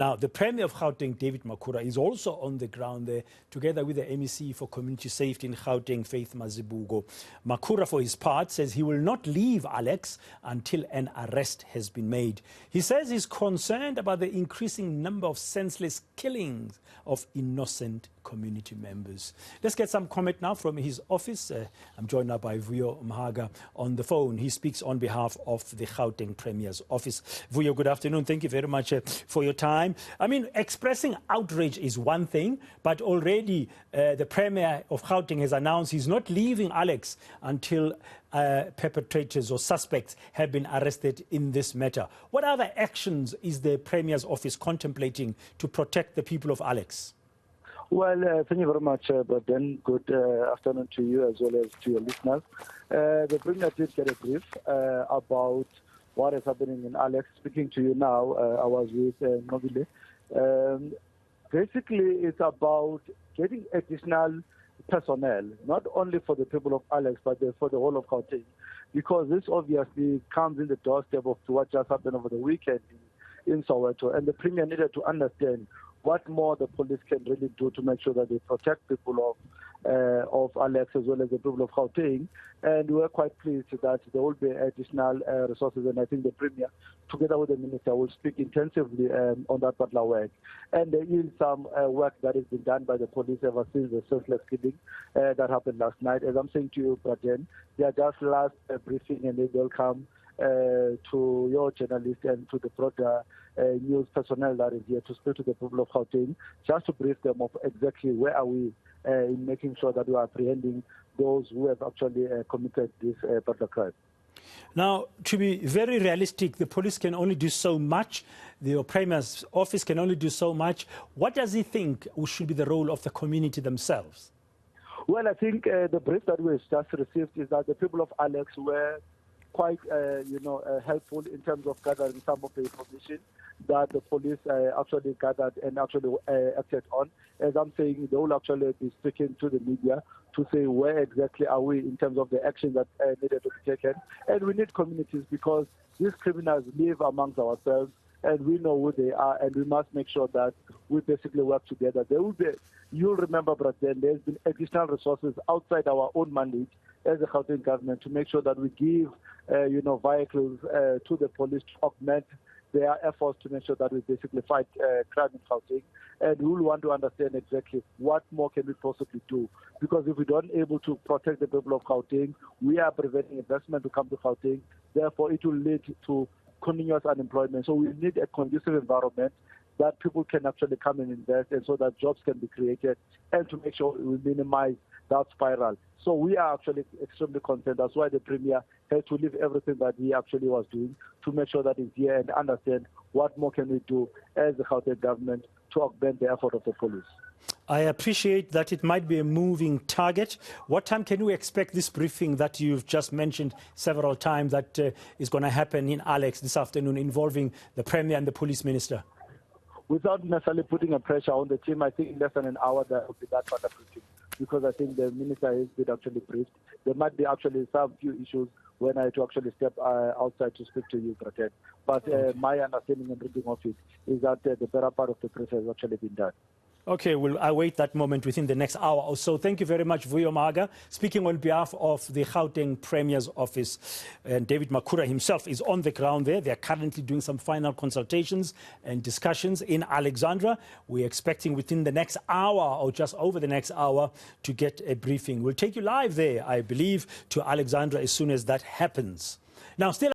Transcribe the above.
Now, the Premier of Gauteng, David Makhura, is also on the ground there, together with the MEC for Community Safety in Gauteng, Faith Mazibuko. Makhura, for his part, says he will not leave Alex until an arrest has been made. He says he's concerned about the increasing number of senseless killings of innocent community members. Let's get some comment now from his office. I'm joined now by Vuyo Mhaga on the phone. He speaks on behalf of the Gauteng Premier's office. Vuyo, good afternoon. Thank you very much for your time. I mean, expressing outrage is one thing, but already the Premier of Gauteng has announced he's not leaving Alex until perpetrators or suspects have been arrested in this matter. What other actions is the Premier's office contemplating to protect the people of Alex? Well, thank you very much, Brendan. Good afternoon to you as well as to your listeners. The Premier did get a brief about what is happening in Alex. Speaking to you now, I was with Nobile. Basically, it's about getting additional personnel, not only for the people of Alex, but for the whole of Gauteng, because this obviously comes in the doorstep of what just happened over the weekend in Soweto, and the Premier needed to understand what more the police can really do to make sure that they protect people of Alex as well as the people of Gauteng. And we are quite pleased that there will be additional resources, and I think the Premier, together with the Minister, will speak intensively on that particular work. And there is some work that has been done by the police ever since the senseless killing that happened last night. As I'm saying to you, Brian, they are just last briefing, and they will come to your journalist and to the broader news personnel that is here to speak to the people of Gauteng, just to brief them of exactly where are we in making sure that we are apprehending those who have actually committed this particular crime. Now, to be very realistic, the police can only do so much. The Premier's office can only do so much. What does he think should be the role of the community themselves? Well, I think the brief that we just received is that the people of Alex were quite, helpful in terms of gathering some of the information that the police actually gathered and actually acted on. As I'm saying, they will actually be speaking to the media to say where exactly are we in terms of the action that needed to be taken. And we need communities, because these criminals live amongst ourselves and we know who they are, and we must make sure that we basically work together. There will be, you'll remember, Brazil, there's been additional resources outside our own mandate as a Gauteng government to make sure that we give, vehicles to the police to augment their efforts to make sure that we basically fight crime in Gauteng. And we will want to understand exactly what more can we possibly do. Because if we don't able to protect the people of Gauteng, we are preventing investment to come to Gauteng. Therefore, it will lead to continuous unemployment. So we need a conducive environment that people can actually come and invest, and so that jobs can be created, and to make sure we minimize that spiral. So we are actually extremely concerned. That's why the Premier had to leave everything that he actually was doing to make sure that he's here and understand what more can we do as the Gauteng government to augment the effort of the police. I appreciate that it might be a moving target. What time can we expect this briefing that you've just mentioned several times that is going to happen in Alex this afternoon, involving the Premier and the Police Minister? Without necessarily putting a pressure on the team, I think in less than an hour there will be that part of briefing, because I think the Minister has been actually briefed. There might be actually some few issues when I had to actually step outside to speak to you, Pratet. But my understanding and reading of it is that the better part of the brief has actually been done. Okay, we'll await that moment within the next hour or so. Thank you very much, Vuyo Mhaga, speaking on behalf of the Gauteng Premier's office. And David Makhura himself is on the ground there. They are currently doing some final consultations and discussions in Alexandra. We're expecting within the next hour or just over the next hour to get a briefing. We'll take you live there, I believe, to Alexandra as soon as that happens. Now, still